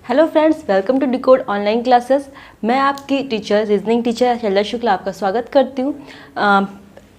Hello friends, welcome to decode online classes. मैं आपकी teacher reasoning teacher Shaila Shukla आपका स्वागत करती हूँ।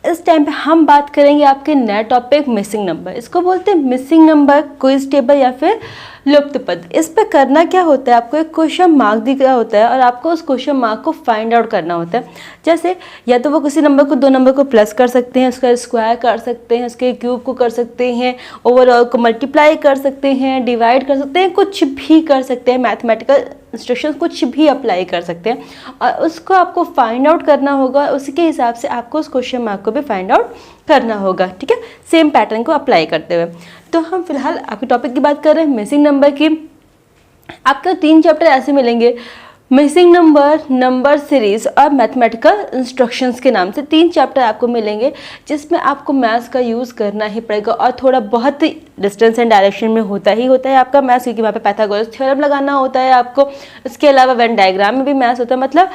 इस टाइम पे हम बात करेंगे आपके नए टॉपिक मिसिंग नंबर। इसको बोलते हैं मिसिंग नंबर, क्विज टेबल या फिर लुप्त पद। इस पे करना क्या होता है, आपको एक क्वेश्चन मार्क दिया होता है और आपको उस क्वेश्चन मार्क को फाइंड आउट करना होता है। जैसे या तो वो किसी नंबर को दो नंबर को प्लस कर सकते हैं, उसका स्क्वायर कर सकते हैं, उसके क्यूब को कर सकते हैं, ओवरऑल को मल्टीप्लाई कर सकते हैं, डिवाइड कर सकते हैं, कुछ भी कर सकते हैं। मैथमेटिकल इंस्ट्रक्शन कुछ भी अप्लाई कर सकते हैं और उसको आपको फाइंड आउट करना होगा। उसके हिसाब से आपको उस क्वेश्चन मार्क को भी फाइंड आउट करना होगा, ठीक है, सेम पैटर्न को अप्लाई करते हुए। तो हम फिलहाल आपके टॉपिक की बात कर रहे हैं मिसिंग नंबर की। आपको 3 चैप्टर ऐसे मिलेंगे, मिसिंग नंबर, नंबर सीरीज और मैथमेटिकल इंस्ट्रक्शंस के नाम से 3 चैप्टर आपको मिलेंगे, जिसमें आपको मैथ्स का यूज़ करना ही पड़ेगा और थोड़ा बहुत डिस्टेंस एंड डायरेक्शन में होता ही होता है आपका मैथ्स, क्योंकि वहाँ पे पाइथागोरस थ्योरम लगाना होता है आपको। इसके अलावा वेन डायग्राम में भी मैथ्स होता है। मतलब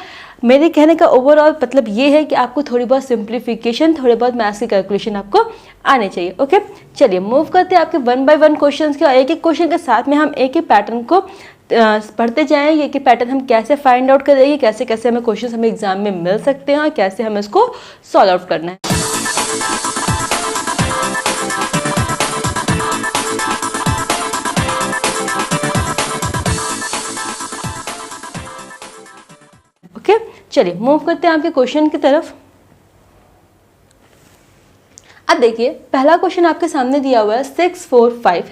मेरे कहने का ओवरऑल मतलब ये है कि आपको थोड़ी बहुत सिंप्लीफिकेशन, थोड़े बहुत मैथ्स की कैलकुलेशन आपको आने चाहिए। ओके, चलिए मूव करते हैं आपके 1 बाय 1 क्वेश्चंस के। और एक एक क्वेश्चन के साथ में हम एक ही पैटर्न को पढ़ते जाएंगे कि पैटर्न हम कैसे फाइंड आउट करेंगे, कैसे कैसे हमें क्वेश्चन हमें एग्जाम में मिल सकते हैं और कैसे हमें इसको सॉल्व आउट करना है। ओके, चलिए मूव करते हैं आपके क्वेश्चन की तरफ। अब देखिए, पहला क्वेश्चन आपके सामने दिया हुआ है 6, 4, 5,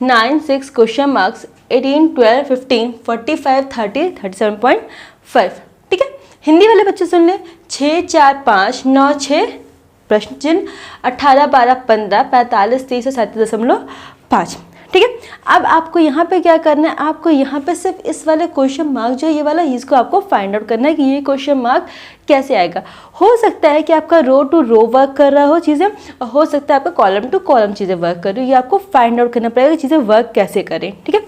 9, 6 क्वेश्चन मार्क्स 18, 12, 15, 45, 30, 37.5। ठीक है, हिंदी वाले बच्चे सुन ले। 6, 4, 5, 9, 6 प्रश्न चिन्ह 18, 12, 15, 45, 30 और 37.5। ठीक है, अब आपको यहाँ पे क्या करना है, आपको यहाँ पे सिर्फ इस वाले क्वेश्चन मार्क जो ये वाला, इसको आपको फाइंड आउट करना है कि ये क्वेश्चन मार्क कैसे आएगा। हो सकता है कि आपका रो टू रो वर्क कर रहा हो चीज़ें, और हो सकता है आपका कॉलम टू कॉलम चीज़ें वर्क कर रही हो। ये आपको फाइंड आउट करना पड़ेगा कि चीज़ें वर्क कैसे करें। ठीक है,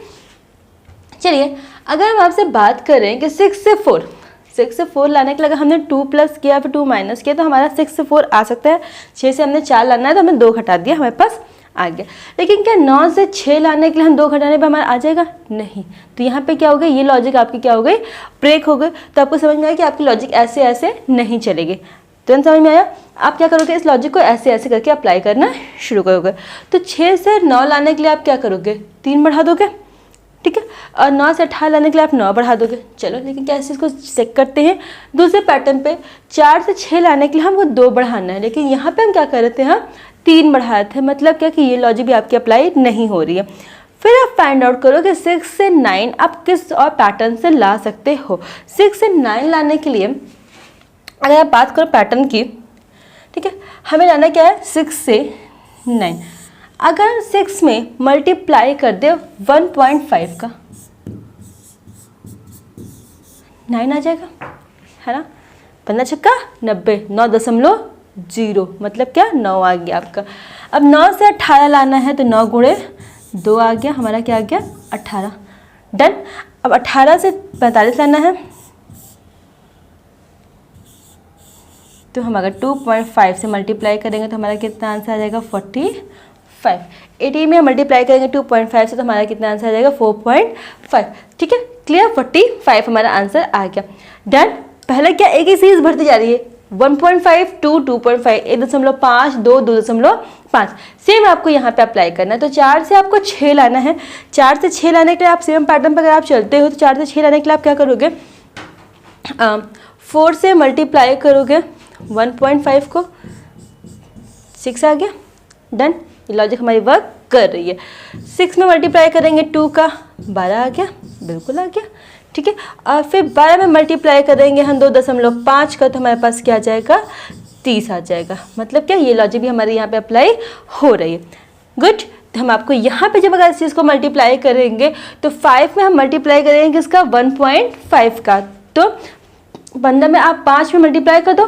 चलिए अगर हम आपसे बात करें कि 6 से 4 लाने के लिए हमने 2 प्लस किया फिर 2 माइनस किया तो हमारा 6 से 4 आ सकता है। 6 से हमने 4 लाना है तो हमने 2 घटा दिया, हमारे पास आ गया। लेकिन क्या 9 से 6 लाने के लिए हम 2 घटाने पर हमारा आ जाएगा? नहीं। तो यहाँ पे क्या हो गया, ये लॉजिक आपकी क्या हो गई, ब्रेक हो गई। तो आपको समझ में आया कि आपकी लॉजिक ऐसे ऐसे नहीं चलेगी। तुरंत समझ में आया? आप क्या करोगे, इस लॉजिक को ऐसे ऐसे करके अप्लाई करना शुरू करोगे। तो 6 से 9 लाने के लिए आप क्या करोगे, 3 बढ़ा दोगे। ठीक है, और 9 से 18 लाने के लिए आप 9 बढ़ा दोगे। चलो, लेकिन क्या इस चीज़ को चेक करते हैं दूसरे पैटर्न पे। 4 से 6 लाने के लिए हमको 2 बढ़ाना है, लेकिन यहाँ पे हम क्या कर रहे थे, हम 3 बढ़ाए थे। मतलब क्या कि ये लॉजिक भी आपकी अप्लाई नहीं हो रही है। फिर आप फाइंड आउट करो कि 6 से 9 आप किस और पैटर्न से ला सकते हो। 6 से 9 लाने के लिए अगर आप बात करो पैटर्न की, ठीक है, हमें लाना क्या है, 6 से 9। अगर 6 में मल्टीप्लाई कर दे 1.5 का, 9 आ जाएगा, है ना। 15 छक्का 90, 9.0, मतलब क्या, 9 आ गया आपका। अब 9 से 18 लाना है तो 9 गुणे 2 आ गया, हमारा क्या आ गया, 18। डन। अब 18 से 45 लाना है तो हम अगर 2.5 से मल्टीप्लाई करेंगे तो हमारा कितना आंसर आ जाएगा, 45। 80 में मल्टीप्लाई करेंगे 2.5 से तो हमारा कितना आंसर आ जाएगा, 4.5। ठीक है, क्लियर, 45 हमारा आंसर आ गया। डन। पहले क्या एक ही सीरीज बढ़ती जा रही है, 1.5 2, 2.5, 1.5 2, 2.5। सेम आपको यहाँ पे अप्लाई करना है। तो 4 से आपको 6 लाना है। 4 से 6 लाने के लिए आप सेम पैटर्न पर अगर आप चलते हो तो 4 से 6 लाने के लिए आप क्या करोगे, 4 से मल्टीप्लाई करोगे 1.5 को, 6 आ गया। डन, ये लॉजिक हमारी वर्क कर रही है। 6 में मल्टीप्लाई करेंगे 2 का, 12 आ गया, बिल्कुल आ गया। ठीक है, और फिर 12 में मल्टीप्लाई करेंगे हम 2.5 का तो हमारे पास क्या आ जाएगा, 30 आ जाएगा। मतलब क्या, ये लॉजिक भी हमारे यहाँ पे अप्लाई हो रही है। गुड। तो हम आपको यहाँ पे जब अगर इस चीज़ को मल्टीप्लाई करेंगे तो 5 में हम मल्टीप्लाई करेंगे किसका, 1.5 का। तो 15 में आप 5 में मल्टीप्लाई कर दो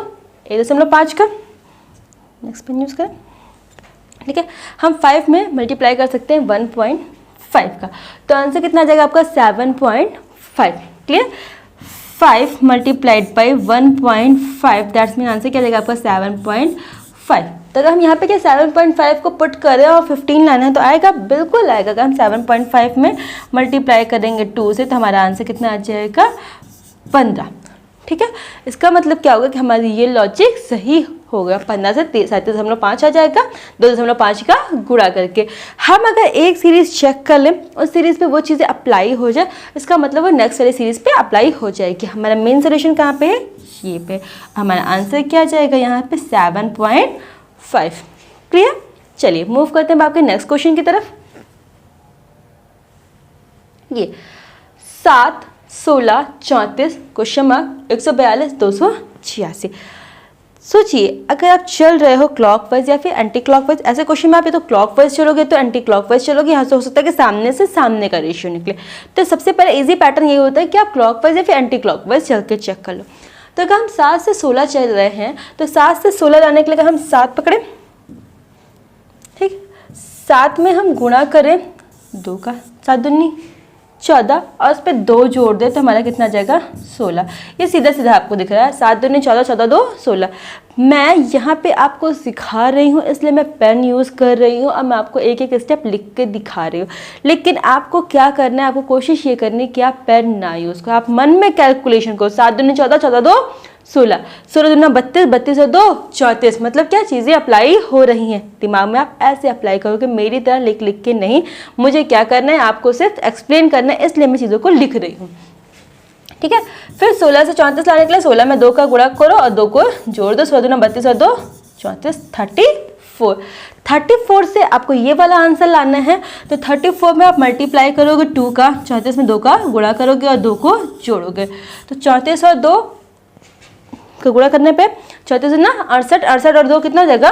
1.5 का, नेक्स्ट पेन यूज़ करें। ठीक है, हम 5 में मल्टीप्लाई कर सकते हैं 1.5 का, तो आंसर कितना आ जाएगा आपका, 7.5। Clear, 5 multiplied by 1.5, that's mean answer क्या आ जाएगा आपका, 7.5। तो अगर हम यहाँ पे क्या 7.5 को पुट करें और 15 लाना है तो आएगा, बिल्कुल आएगा। अगर हम 7.5 में मल्टीप्लाई करेंगे 2 से तो हमारा आंसर कितना आ जाएगा, 15। ठीक है, इसका मतलब क्या होगा कि हमारी ये लॉजिक सही होगा। 15 से 37.5 आ जाएगा 2.5 का गुणा करके। हम अगर एक सीरीज चेक कर लें, उस सीरीज पे वो चीज़ें अप्लाई हो जाए, इसका मतलब वो नेक्स्ट वाली सीरीज पे अप्लाई हो जाएगी। हमारा मेन सोल्यूशन कहाँ पे है, ये पे। हमारा आंसर क्या जाएगा यहाँ पे, 7.5। क्लियर। चलिए मूव करते हैं आपके नेक्स्ट क्वेश्चन की तरफ। ये 7, 16, 34 क्वेश्चन मार्क 142, 286। सोचिए अगर आप चल रहे हो क्लॉकवाइज या फिर एंटी क्लॉकवाइज, ऐसे क्वेश्चन में आप या तो क्लॉकवाइज चलोगे तो एंटी क्लॉकवाइज चलोगे, यहाँ से हो सकता है कि सामने से सामने का रेशियो निकले। तो सबसे पहले इजी पैटर्न ये होता है कि आप क्लॉकवाइज या फिर एंटी क्लॉकवाइज चल के चेक कर लो। तो अगर हम 7 से 16 चल रहे हैं तो 7 से 16 लाने के लिए अगर हम 7 पकड़े, ठीक, 7 में हम गुणा करें 2 का, 7 दूनी 14 और उस पर 2 जोड़ दे तो हमारा कितना आ जाएगा, 16। ये सीधा सीधा आपको दिख रहा है, 7 दूनी 14, 14 2 16। मैं यहाँ पे आपको सिखा रही हूँ इसलिए मैं पेन यूज़ कर रही हूँ और मैं आपको एक एक स्टेप लिख के दिखा रही हूँ। लेकिन आपको क्या करना है, आपको कोशिश ये करनी है कि आप पेन ना यूज़ करो, आप मन में कैलकुलेशन करो। 7 दूनी 14, 14 2 16, 16 दूना 32, 32 और 2 34। मतलब क्या चीज़ें अप्लाई हो रही हैं दिमाग में, आप ऐसे अप्लाई करोगे, मेरी तरह लिख लिख के नहीं। मुझे क्या करना है, आपको सिर्फ एक्सप्लेन करना है, इसलिए मैं चीज़ों को लिख रही हूँ। ठीक है, फिर 16 से 34 लाने के लिए 16 में 2 का गुणा करो और 2 को जोड़ दो। 16 दूना 32 और 2 34, 34। 34 से आपको ये वाला आंसर लाना है, तो 34 में आप मल्टीप्लाई करोगे 2 का, 34 में 2 का गुणा करोगे और 2 को जोड़ोगे। तो 34 और 2 का गुणा करने पे 34 ना 68, 68 और 2 कितना हो जाएगा,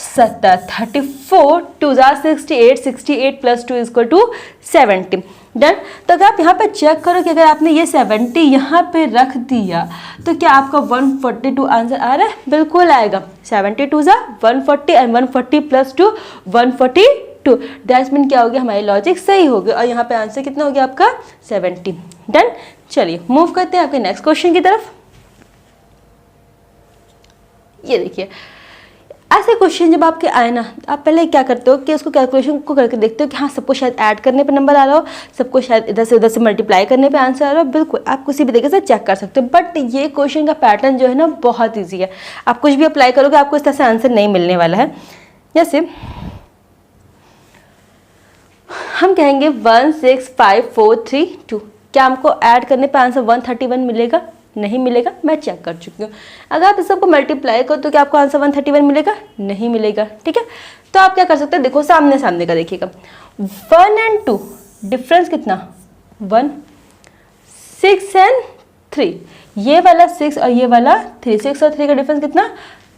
70। 34 2 68, 68 प्लस 2 इक्वल टू 70। डन। तो अगर आप यहाँ पे चेक करो कि अगर आपने ये 70 यहाँ पे रख दिया तो क्या आपका 142 आंसर आ रहा है, बिल्कुल आएगा। 72 ज़ा 140 एंड 140 प्लस 2 142। दैट्स मीन क्या हो गया, हमारी लॉजिक सही हो गया और यहाँ पे आंसर कितना हो गया आपका, 70। डन। चलिए मूव करते हैं आपके नेक्स्ट क्वेश्चन की तरफ। ये देखिए, ऐसे क्वेश्चन जब आपके आए ना, आप पहले क्या करते हो कि उसको कैलकुलेशन को करके देखते हो कि हाँ सबको शायद ऐड करने पे नंबर आ रहा हो, सबको शायद इधर से उधर से मल्टीप्लाई करने पे आंसर आ रहा हो। बिल्कुल आप किसी भी तरीके से चेक कर सकते हो, बट ये क्वेश्चन का पैटर्न जो है ना बहुत ईजी है। आप कुछ भी अप्लाई करोगे आपको इस तरह से आंसर नहीं मिलने वाला है। जैसे हम कहेंगे 1 6 5 4 3 2, क्या हमको ऐड करने पर आंसर 131 मिलेगा, नहीं मिलेगा, मैं चेक कर चुकी हूँ। अगर आप इस सबको मल्टीप्लाई करो तो क्या आपको आंसर 131 मिलेगा, नहीं मिलेगा। ठीक है, तो आप क्या कर सकते हैं, देखो सामने सामने का देखिएगा, 1 एंड 2 डिफरेंस कितना, 1, 6 एंड 3, ये वाला 6 और ये वाला 3, 6 और 3 का डिफरेंस कितना,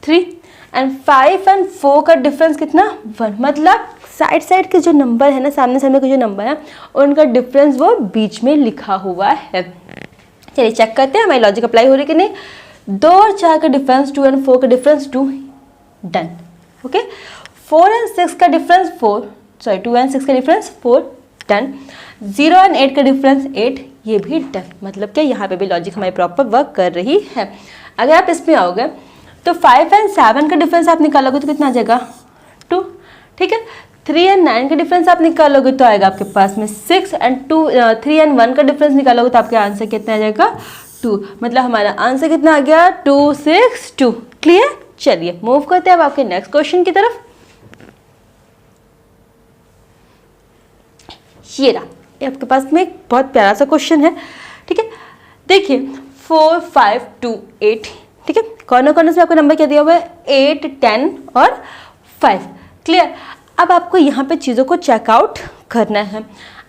3, एंड 5 एंड 4 का डिफरेंस कितना, 1। मतलब साइड साइड के जो नंबर है ना, सामने सामने के जो नंबर है उनका डिफरेंस वो बीच में लिखा हुआ है। चलिए चेक करते हैं हमारी लॉजिक अप्लाई हो रही कि नहीं। 2 और 4 का डिफरेंस 2 एंड 4 का डिफरेंस 2, डन। ओके, 4 एंड 6 का डिफरेंस 4, सॉरी 2 एंड 6 का डिफरेंस 4, डन। 0 एंड 8 का डिफरेंस 8, ये भी डन। मतलब क्या यहाँ पे भी लॉजिक हमारी प्रॉपर वर्क कर रही है। अगर आप इसमें आओगे तो 5 एंड 7 का डिफरेंस आप निकालोगे तो कितना आ जाएगा, 2। ठीक है, 3 एंड 9 का डिफरेंस आप निकालोगे तो आएगा आपके पास में 6 एंड 3 एंड 1 का डिफरेंस निकालोगे तो आपका आंसर कितना आ जाएगा, 2। मतलब हमारा आंसर कितना आ गया, 262। क्लियर। चलिए मूव करते हैं अब आपके नेक्स्ट क्वेश्चन की तरफ। ये रहा, ये आपके पास में एक बहुत प्यारा सा क्वेश्चन है। ठीक है, देखिए 4 5 2 8। ठीक है, कॉर्नर कॉर्नर से आपका नंबर क्या दिया हुआ है, 8 10 और 5। क्लियर। अब आपको यहाँ पे चीज़ों को चेकआउट करना है।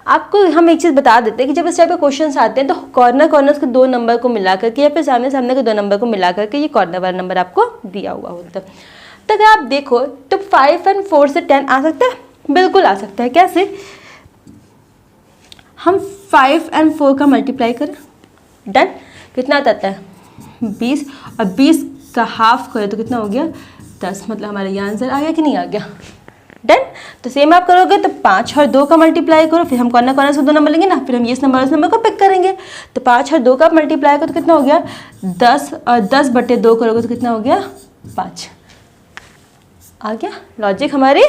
आपको हम एक चीज़ बता देते हैं कि जब इस टाइप के क्वेश्चन आते हैं तो कॉर्नर कॉर्नर्स के 2 नंबर को मिला करके या फिर सामने सामने के 2 नंबर को मिला करके ये कॉर्नर वाला नंबर आपको दिया हुआ होता है। तो अगर आप देखो तो 5 एंड 4 से 10 आ सकता है, बिल्कुल आ सकता है। कैसे, हम 5 एंड 4 का मल्टीप्लाई करें, डन। कितना आता है, 20, और 20 का हाफ करें तो कितना हो गया, 10। मतलब हमारा ये आंसर आ गया कि नहीं आ गया, डन। तो सेम आप करोगे तो 5 और 2 का मल्टीप्लाई करो, फिर हम कॉर्नर कॉर्नर से 2 नंबर लेंगे ना, फिर हम इस नंबर उस नंबर को पिक करेंगे। तो 5 और 2 का मल्टीप्लाई करो तो कितना हो गया, 10, और 10 बटे 2 करोगे तो कितना हो गया, 5। आ गया, लॉजिक हमारी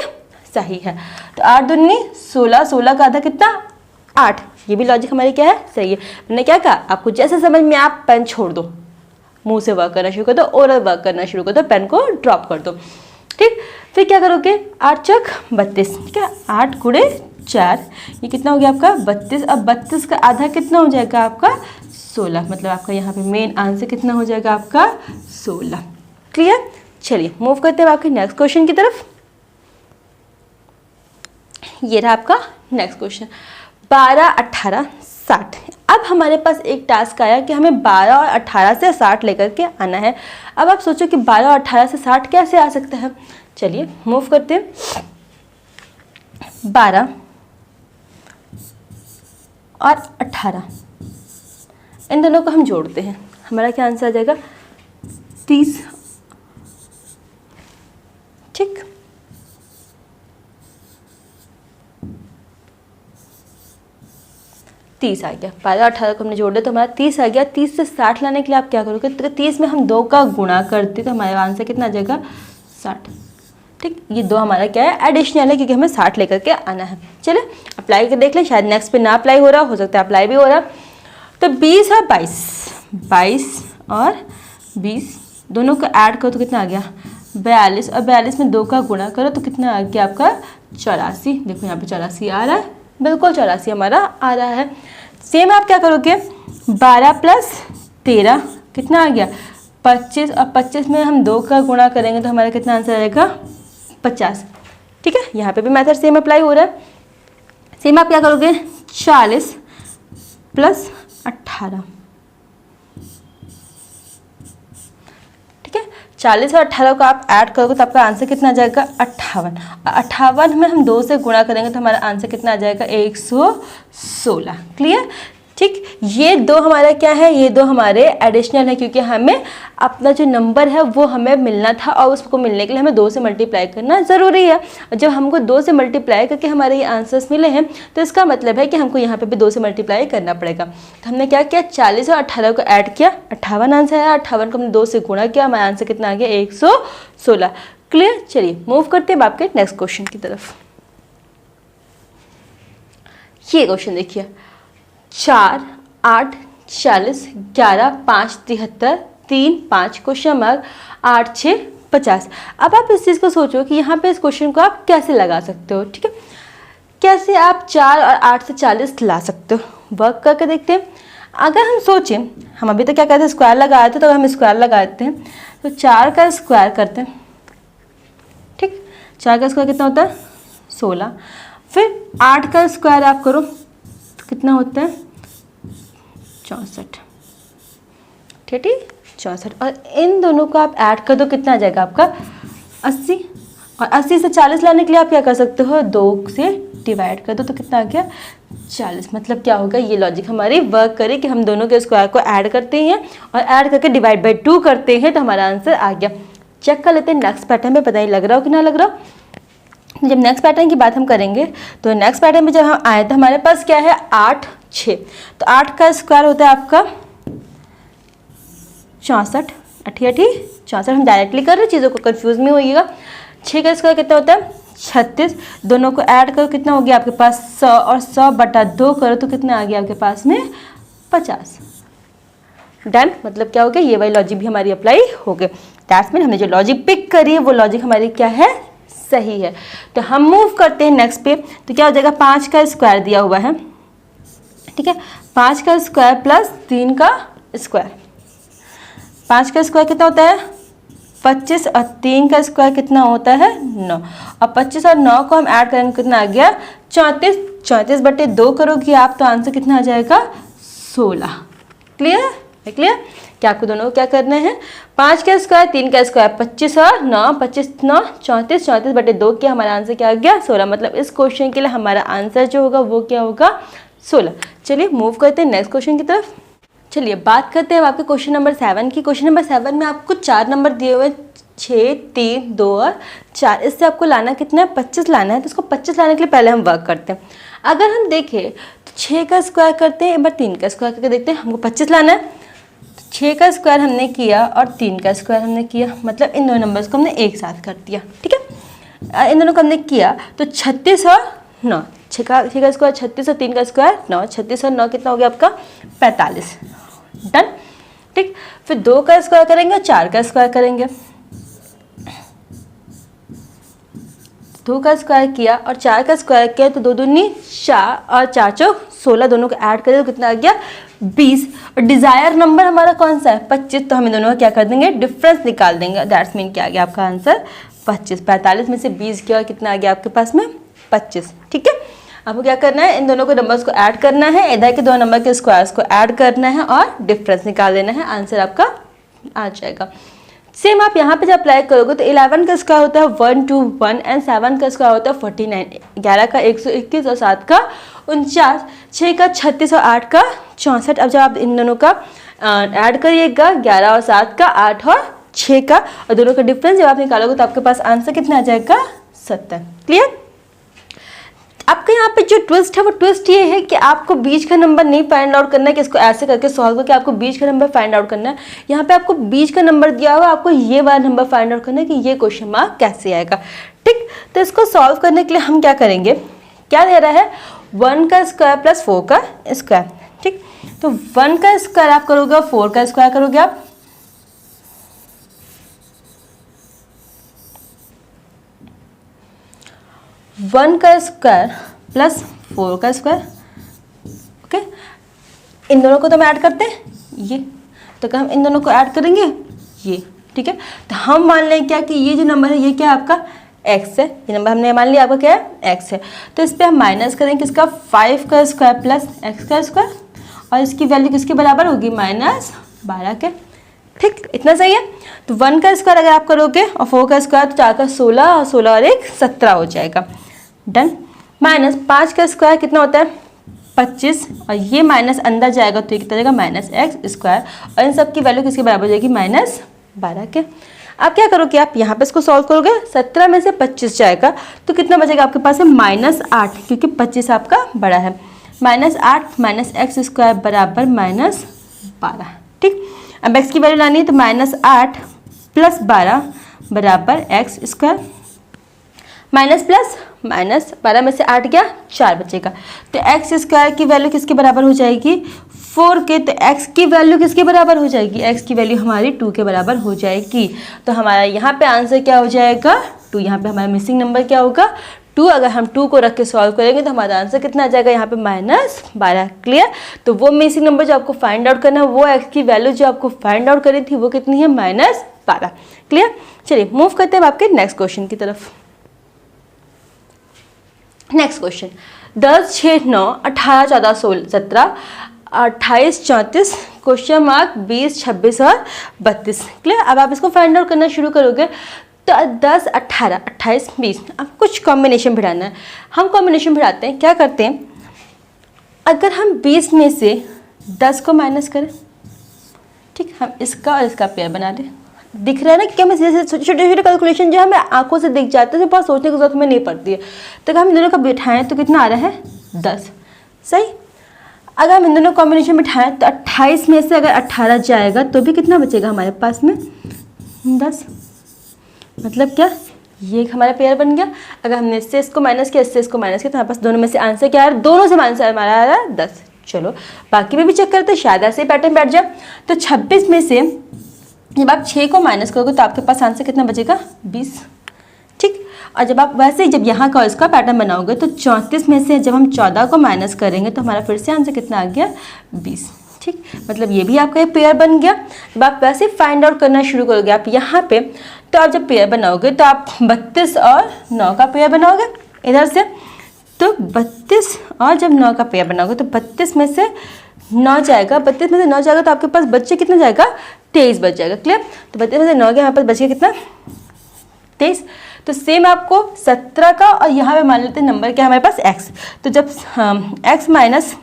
सही है। तो 8 दूनी 16, 16 का आधा कितना 8, ये भी लॉजिक हमारी क्या है, सही है। मैंने क्या कहा, आपको जैसे समझ में आप पेन छोड़ दो, मुंह से वर्क करना शुरू कर दो, ओरल वर्क करना शुरू कर दो, पेन को ड्रॉप कर दो, ठीक। फिर क्या करोगे, 8 चक 32, ठीक है, 8 गुणे 4, ये कितना हो गया आपका 32। अब 32 का आधा कितना हो जाएगा आपका 16, मतलब आपका यहाँ पे मेन आंसर कितना हो जाएगा आपका 16। क्लियर। चलिए मूव करते हैं आपके नेक्स्ट क्वेश्चन की तरफ। ये रहा आपका नेक्स्ट क्वेश्चन, 12, 18, 60। अब हमारे पास एक टास्क आया कि हमें 12 और 18 से 60 लेकर के आना है। अब आप सोचो कि 12 और 18 से 60 कैसे आ सकता है। चलिए मूव करते हैं, 12 और 18 इन दोनों को हम जोड़ते हैं, हमारा क्या आंसर आ जाएगा 30, ठीक। तीस आ गया, 12 और 18 को हमने जोड़ दिया तो हमारा 30 आ गया। 30 से 60 लाने के लिए आप क्या करोगे, तो 30 में हम 2 का गुणा करते तो हमारा आंसर कितना आ जाएगा 60, ठीक। ये 2 हमारा क्या है, एडिशनल है, क्योंकि हमें 60 लेकर के आना है। चलिए अप्लाई करके देख लें, शायद नेक्स्ट पे ना अप्लाई हो रहा हो सकता है अप्लाई भी हो रहा। तो 20 और 22, 22 और 20 दोनों को ऐड करो तो कितना आ गया 42, और 42 में 2 का गुणा करो तो कितना आ गया आपका 84। देखो यहाँ पे 84 आ रहा है, बिल्कुल 84 हमारा आ रहा है। सेम आप क्या करोगे, 12 प्लस 13 कितना आ गया 25, और 25 में हम 2 का गुणा करेंगे तो हमारा कितना आंसर आएगा 50, ठीक है। यहाँ पे भी मेथड सेम अप्लाई हो रहा है। सेम आप क्या करोगे, 40 प्लस 18, ठीक है। 40 और 18 को आप ऐड करोगे तो आपका आंसर कितना आ जाएगा 58, और 58 में हम 2 से गुणा करेंगे तो हमारा आंसर कितना आ जाएगा 116। क्लियर, ठीक। ये 2 हमारा क्या है, ये 2 हमारे एडिशनल है, क्योंकि हमें अपना जो नंबर है वो हमें मिलना था और उसको मिलने के लिए हमें 2 से मल्टीप्लाई करना ज़रूरी है। और जब हमको 2 से मल्टीप्लाई करके हमारे ये आंसर्स मिले हैं तो इसका मतलब है कि हमको यहाँ पे भी 2 से मल्टीप्लाई करना पड़ेगा। तो हमने क्या किया, 40 और 18 को ऐड किया, 58 आंसर आया। 58 को हमने 2 से गुणा किया, हमारा आंसर कितना आ गया 116। क्लियर। चलिए मूव करते हैं आपके नेक्स्ट क्वेश्चन की तरफ। ये क्वेश्चन देखिए, 4, 8, 40, 11, 5, 73, 3, 5 क्वेश्चन मार्क 8, 6, 50। अब आप इस चीज़ को सोचो कि यहाँ पे इस क्वेश्चन को आप कैसे लगा सकते हो, ठीक है। कैसे आप 4 और 8 से 40 ला सकते हो, वर्क करके देखते हैं। अगर हम सोचें, हम अभी तो क्या कहते हैं स्क्वायर लगाए थे, तो हम स्क्वायर लगाते हैं तो 4 का स्क्वायर करते हैं, ठीक। 4 का स्क्वायर कितना होता है 16। फिर 8 का स्क्वायर आप करो तो कितना होता है 64, ठीक है 64। और इन दोनों को आप ऐड कर दो, कितना आ जाएगा आपका 80। और 80 से 40 लाने के लिए आप क्या कर सकते हो, 2 से डिवाइड कर दो तो कितना आ गया 40। मतलब क्या होगा, ये लॉजिक हमारी वर्क करे कि हम दोनों के स्क्वायर को ऐड करते हैं और ऐड करके डिवाइड बाई 2 करते हैं तो हमारा आंसर आ गया। चेक कर लेते हैं नेक्स्ट पैटर्न में, पता नहीं लग रहा हो कि ना लग रहा हो। जब नेक्स्ट पैटर्न की बात हम करेंगे तो नेक्स्ट पैटर्न में जब हम आए तो हमारे पास क्या है 8, 6। तो 8 का स्क्वायर होता है आपका 64, 64। हम डायरेक्टली कर रहे हैं, चीज़ों को कंफ्यूज नहीं होइएगा। 6 का स्क्वायर कितना होता है 36। दोनों को ऐड करो कितना हो गया आपके पास 100, और 100 बटा 2 करो तो कितना आ गया आपके पास में 50। डन। मतलब क्या हो गया, ये वाली लॉजिक भी हमारी अप्लाई हो गई। दैट्स मीन हमने जो लॉजिक पिक करी है वो लॉजिक हमारी क्या है, सही है। तो हम मूव करते हैं नेक्स्ट पे। तो क्या हो जाएगा, 5 का स्क्वायर दिया हुआ है, ठीक है। 5 का स्क्वायर प्लस 3 का स्क्वायर। 5 का स्क्वायर कितना होता है 25, और 3 का स्क्वायर कितना होता है 9। और 25 और 9 को हम ऐड करेंगे कितना आ गया 34। 34 बटे 2 करोगे आप तो आंसर कितना आ जाएगा 16। क्लियर है, क्लियर। क्या आपको दोनों को क्या करना है, 5 का स्क्वायर 3 का स्क्वायर 25 और 9, 25 9 34, 34 बटे 2 के हमारा आंसर क्या आ गया 16। मतलब इस क्वेश्चन के लिए हमारा आंसर जो होगा वो क्या होगा 16। चलिए मूव करते हैं नेक्स्ट क्वेश्चन की तरफ। चलिए बात करते हैं आपके क्वेश्चन नंबर 7 की। क्वेश्चन नंबर 7 में आपको 4 नंबर दिए हुए 6, 3, 2 और 4। इससे आपको लाना कितना है 25 लाना है। तो इसको 25 लाने के लिए पहले हम वर्क करते हैं। अगर हम देखें तो 6 का स्क्वायर करते हैं, एक बार 3 का स्क्वायर करके देखते हैं। हमको 25 लाना है, 6 का स्क्वायर हमने किया और 3 का स्क्वायर हमने किया, मतलब इन दोनों नंबर्स को हमने एक साथ कर दिया, ठीक है। इन दोनों को हमने किया तो 36 और 9, 6 का स्क्वायर 36 और 3 का स्क्वायर 9, 36 और 9 कितना हो गया आपका 45। डन। ठीक, फिर 2 का स्क्वायर करेंगे और 4 का स्क्वायर करेंगे। 2 का स्क्वायर किया और 4 का स्क्वायर किया तो 2 दूनी 4 और 4 चौक 16, दोनों को ऐड करें तो कितना आ गया 20। और डिजायर नंबर हमारा कौन सा है 25, तो हम इन दोनों का क्या कर देंगे डिफरेंस निकाल देंगे। दैट्स मीन क्या आ गया आपका आंसर 25। 45 में से 20 किया और कितना आ गया आपके पास में 25। ठीक है, आपको क्या करना है इन दोनों को नंबर्स को ऐड करना है, इधर के 2 नंबर के स्क्वायर्स को ऐड करना है और डिफरेंस निकाल देना है, आंसर आपका आ जाएगा। सेम आप यहाँ पे जब अप्लाई करोगे तो 11 का स्क्वायर होता है 121 एंड 7 का स्क्वायर होता है 49, 11 का 121 और 7 का 49, 6 का 36 और 8 का 64। अब जब आप इन दोनों का ऐड करिएगा 11 और 7 का 8 और 6 का, और दोनों का डिफरेंस जब आप निकालोगे तो आपके पास आंसर कितना आ जाएगा 70। क्लियर। आपके यहाँ पे जो ट्विस्ट है वो ट्विस्ट ये है कि आपको बीच का नंबर नहीं फाइंड आउट करना है कि इसको ऐसे करके सॉल्व करके आपको बीच का नंबर फाइंड आउट करना है। यहाँ पे आपको बीच का नंबर दिया हुआ, आपको ये वाला नंबर फाइंड आउट करना है कि ये क्वेश्चन मार्क कैसे आएगा। ठीक, तो इसको सॉल्व करने के लिए हम क्या करेंगे, क्या दे रहा है 1 का स्क्वायर प्लस 4 का स्क्वायर। ठीक, तो 1 का स्क्वायर आप करोगे और 4 का स्क्वायर करोगे आप। 1 का स्क्वायर प्लस 4 का स्क्वायर। ओके, इन दोनों को तो हम ऐड करते हैं ये, तो क्या हम इन दोनों को ऐड करेंगे ये। ठीक है, तो हम मान लें क्या कि ये जो नंबर है ये क्या है आपका x है, ये नंबर हमने मान लिया आपका क्या है x है। तो इस पर हम माइनस करेंगे किसका 5 का स्क्वायर प्लस x का स्क्वायर, और इसकी वैल्यू किसके बराबर होगी -12 के। ठीक, इतना सही है। तो 1 का स्क्वायर अगर आप करोगे और 4 का स्क्वायर तो 4 का 16 और 16 और 1 17 हो जाएगा। डन। माइनस 5 का स्क्वायर कितना होता है 25, और ये माइनस अंदर जाएगा तो ये कितना जाएगा -x स्क्वायर, और इन सब की वैल्यू किसके बराबर हो जाएगी -12 के। आप क्या करोगे, आप यहाँ पे इसको सॉल्व करोगे, 17 में से 25 जाएगा तो कितना बचेगा आपके पास है -8, क्योंकि 25 आपका बड़ा है। -8 -x स्क्वायर बराबर -12। ठीक, अब x की वैल्यू लानी है तो -8 + 12 बराबर x square, minus plus minus 12 में से 8 गया 4 बचेगा। तो x स्क्वायर की वैल्यू किसके बराबर हो जाएगी 4 के, तो x की वैल्यू किसके बराबर हो जाएगी, x की वैल्यू हमारी 2 के बराबर हो जाएगी। तो हमारा यहाँ पे आंसर क्या हो जाएगा 2। यहाँ पे हमारा मिसिंग नंबर क्या होगा 2। अगर हम 2 को रख के सॉल्व करेंगे तो हमारा आंसर कितना आ जाएगा यहाँ पे -12। क्लियर। तो वो मिसिंग नंबर जो आपको फाइंड आउट करना है, वो x की वैल्यू जो आपको फाइंड आउट करी थी वो कितनी है -12। क्लियर। चलिए मूव करते हैं आपके नेक्स्ट क्वेश्चन की तरफ। नेक्स्ट क्वेश्चन 10 6 9 18 14 16 17 28 34 क्वेश्चन मार्क 20 26 और 32। क्लियर। अब आप इसको फाइंड आउट करना शुरू करोगे तो 10 18 28 20 अब कुछ कॉम्बिनेशन बढ़ाना है। हम कॉम्बिनेशन बढ़ाते हैं, क्या करते हैं, अगर हम 20 में से 10 को माइनस करें, ठीक, हम इसका और इसका पेयर बना लें। दिख रहा है ना कि हमें छोटे छोटे कैलकुलेशन जो हमें आंखों से दिख जाते हैं तो बहुत सोचने की जरूरत हमें नहीं पड़ती है। तो अगर हम इन दोनों का बिठाएं तो कितना आ रहा है 10। सही। अगर हम इन दोनों कॉम्बिनेशन बिठाएं तो 28 में से अगर 18 जाएगा तो भी कितना बचेगा हमारे पास में 10। मतलब क्या, ये हमारा पेयर बन गया। अगर हमने इससे इसको माइनस किया, इससे इसको माइनस किया, तो हमारे पास दोनों में से आंसर क्या आ रहा है, दोनों से आंसर हमारा आ रहा है 10। चलो बाकी में भी चेक करते हैं, शायद ऐसे ही पैटर्न बैठ जाए। तो 26 में से जब आप 6 को माइनस करोगे तो आपके पास आंसर कितना बचेगा 20। ठीक। और जब आप वैसे ही जब यहाँ का इसका पैटर्न बनाओगे तो 34 में से जब हम 14 को माइनस करेंगे तो हमारा फिर से आंसर कितना आ गया 20। ठीक, मतलब ये भी आपका एक पेयर बन गया। जब आप वैसे फाइंड आउट करना शुरू करोगे आप यहाँ पे, तो आप जब पेयर बनाओगे तो आप 32 और 9 का पेयर बनाओगे इधर से, तो 32 और जब 9 का पेयर बनाओगे तो 32 में से 9 जाएगा, 32 में से 9 जाएगा तो आपके पास बच्चे कितना जाएगा 23 बच जाएगा। क्लियर। तो 32 में से 9 के यहाँ पर बच गया कितना 23। तो सेम आपको 17 का और यहाँ पे मान लेते हैं नंबर क्या हमारे पास x। तो जब x माइनस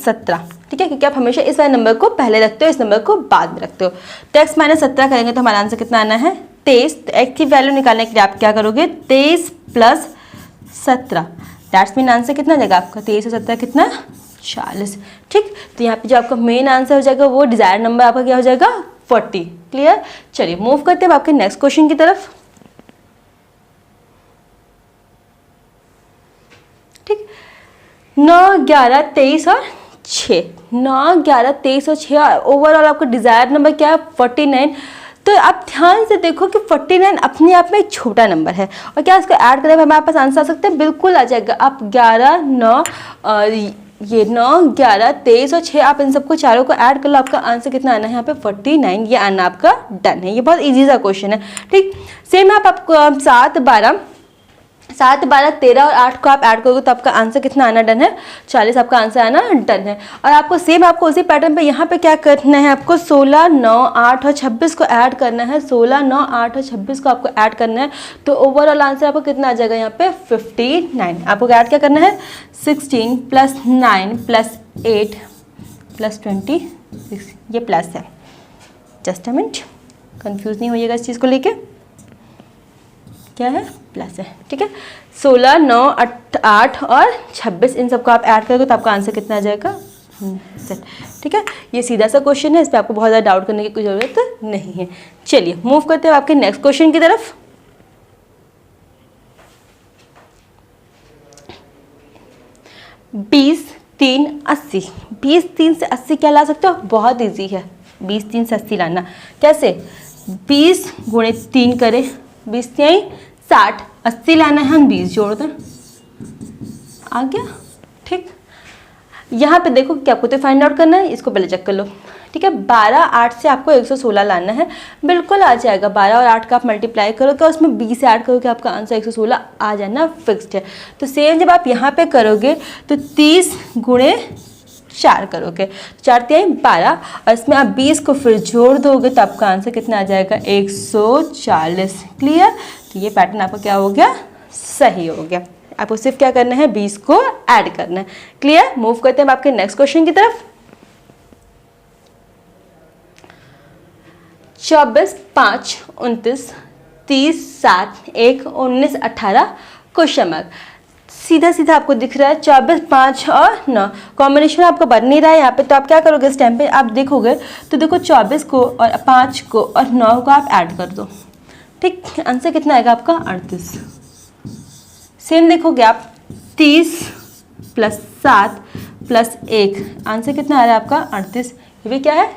17, ठीक है, क्योंकि आप हमेशा इस वाले नंबर को पहले रखते हो, इस नंबर को बाद में रखते हो। तो x माइनस 17 करेंगे तो हमारा आंसर कितना आना है 23। तो x की वैल्यू निकालने के लिए आप क्या करोगे 23 + 17, दैट्स मीन आंसर कितना जाएगा आपका 23 और 17 कितना 40। ठीक। तो यहाँ पे जो आपका मेन आंसर हो जाएगा वो डिजायर नंबर आपका क्या हो जाएगा 40। क्लियर। चलिए मूव करते हैं आपके नेक्स्ट क्वेश्चन की तरफ। 9, 11, 23 और 6, 9, 11, 23 और 6, ओवरऑल आपका डिज़ायर नंबर क्या है 49। तो आप ध्यान से देखो कि 49 अपने आप में एक छोटा नंबर है और क्या इसको ऐड करें हमारे पास आंसर आ सकते हैं, बिल्कुल आ जाएगा। आप 11, 9 और ये 9, 11, 23 और 6 आप इन सबको चारों को ऐड कर लो, आपका आंसर कितना आना है यहाँ पे 49, ये आना आपका डन है। ये बहुत इजी सा क्वेश्चन है, ठीक। सेम आपको 7, 12, 13 और 8 को आप ऐड करोगे तो आपका आंसर कितना आना डन है 40, आपका आंसर आना डन है। और आपको सेम आपको उसी पैटर्न पे यहाँ पे क्या करना है, आपको 16, 9, 8 और 26 को ऐड करना है, 16, 9, 8 और 26 को आपको ऐड करना है। तो ओवरऑल आंसर आपको कितना आ जाएगा यहाँ पे 59। आपको ऐड क्या करना है 16 + 9 + 8 + 26, ये प्लस है, जस्ट अ मिनट, कंफ्यूज नहीं होइएगा इस चीज़ को लेके, क्या है प्लस है, ठीक है। 16, 9, 8 और 26 इन सबको आप ऐड करोगे तो आपका आंसर कितना आ जाएगा सेट, ठीक है। ये सीधा सा क्वेश्चन है, इस पर आपको बहुत ज़्यादा डाउट करने की कोई ज़रूरत नहीं है। चलिए मूव करते हैं आपके नेक्स्ट क्वेश्चन की तरफ। बीस 3, 80, 20, 3 से 80 क्या ला सकते हो, बहुत ईजी है 20, 3 से 80 लाना। कैसे, 20 × 3 करें, 20 3 60, 80 लाना है, हम 20 जोड़ दें, आ गया, ठीक। यहाँ पे देखो क्या आपको तो फाइंड आउट करना है, इसको पहले चेक कर लो, ठीक है। 12, 8 से आपको 116 लाना है, बिल्कुल आ जाएगा। 12 और 8 का आप मल्टीप्लाई करोगे और उसमें 20 ऐड करोगे, आपका आंसर 116 आ जाना फिक्स्ड है। तो सेम जब आप यहाँ पे करोगे तो 30 × 4 करोगे, 4 3 12 और इसमें आप 20 को फिर जोड़ दोगे तो आपका आंसर कितना आ जाएगा 140। क्लियर, तो ये पैटर्न आपका क्या हो गया, सही हो गया। आपको सिर्फ क्या करना है 20 को ऐड करना है। क्लियर, मूव करते हैं आपके नेक्स्ट क्वेश्चन की तरफ। 24, 5, 29, 30, 7, 1, 19, 18 क्वेश्चन मार्क। सीधा सीधा आपको दिख रहा है 24, 5 और 9 कॉम्बिनेशन आपको बन नहीं रहा है यहाँ पे, तो आप क्या करोगे इस टाइम पे, आप देखोगे तो देखो 24 को और 5 को और 9 को आप ऐड कर दो, ठीक। आंसर कितना आएगा आपका 38। सेम देखोगे आप 30 + 7 + 1, आंसर कितना आ रहा है आपका 38, ये भी क्या है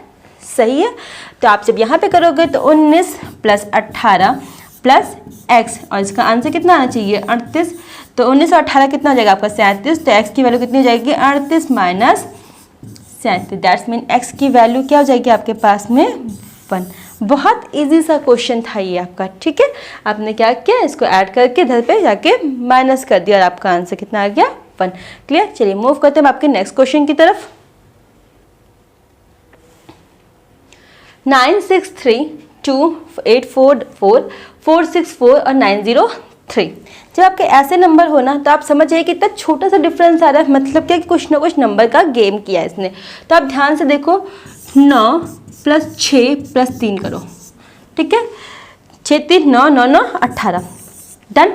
सही है। तो आप जब यहाँ पे करोगे तो 19 + 18 + x और इसका आंसर कितना आना चाहिए 38। तो 19 और 18 कितना हो जाएगा आपका 37, तो x की वैल्यू कितनी हो जाएगी 38 - 37, दैट्स मीन x की वैल्यू क्या हो जाएगी आपके पास में 1। बहुत इजी सा क्वेश्चन था ये आपका, ठीक है। आपने क्या किया, इसको ऐड करके इधर पे जाके माइनस कर दिया और आपका आंसर कितना आ गया 1। क्लियर, चलिए मूव करते हैं आपके नेक्स्ट क्वेश्चन की तरफ। 963, 2, 844, 464 और 903। जब आपके ऐसे नंबर हो ना तो आप समझ जाइए कि इतना छोटा सा डिफरेंस आ रहा है, मतलब क्या कि कुछ ना कुछ नंबर का गेम किया है इसने। तो आप ध्यान से देखो, 9 + 6 + 3 करो, ठीक है। 6 3 9 9 9 18, डन,